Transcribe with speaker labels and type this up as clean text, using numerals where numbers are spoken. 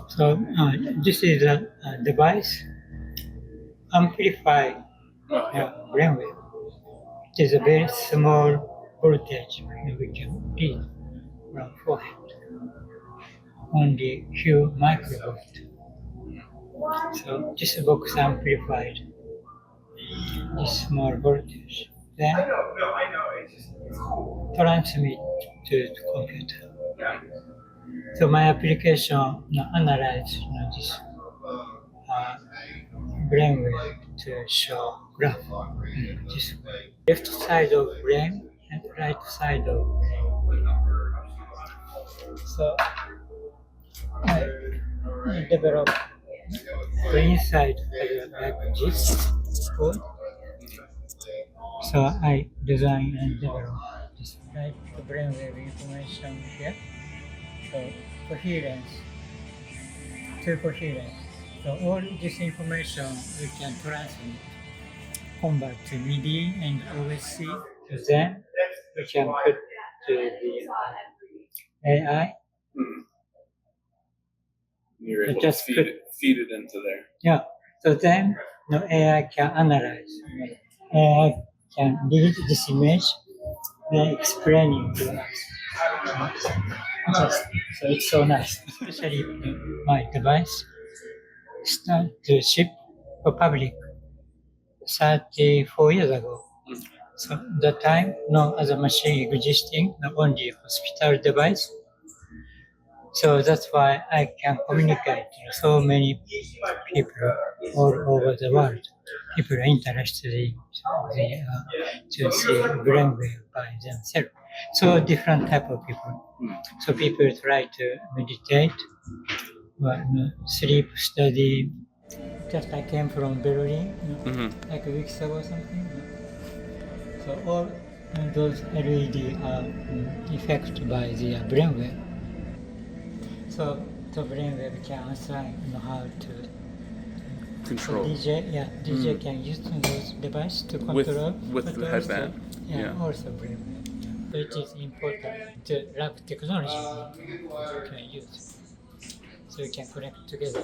Speaker 1: So this is a device amplify brainwave. It is a very small voltage we can read from forehead, only few microvolt. So this box amplified this small voltage, then transmit to the computer. So my application analyze this brainwave to show graph this way. Left side of brain and right side of brain. So I develop the inside like this code. So I design and develop this type of brainwave information here. So coherence, to coherence. So all this information we can transmit, convert to MIDI and OSC. So then we can put to the AI.
Speaker 2: You're able
Speaker 1: Just
Speaker 2: to feed it into there.
Speaker 1: Yeah. So then AI can analyze. AI can read this image and explaining to us. So it's so nice. Especially my device start to ship for public 34 years ago. So that time, no other machine existing, not only hospital device. So that's why I can communicate to so many people all over the world. People are interested in to see brainwave by themselves. So different type of people. So people try to meditate, sleep study. Just I came from Berlin, like a week ago or something. So all those LED are affected by the brainwave. So the brainwave can assign how to
Speaker 2: control.
Speaker 1: DJ can use those devices to control
Speaker 2: with the headband.
Speaker 1: Also brainwave. So it is important to lab technology you can use, so you can connect together.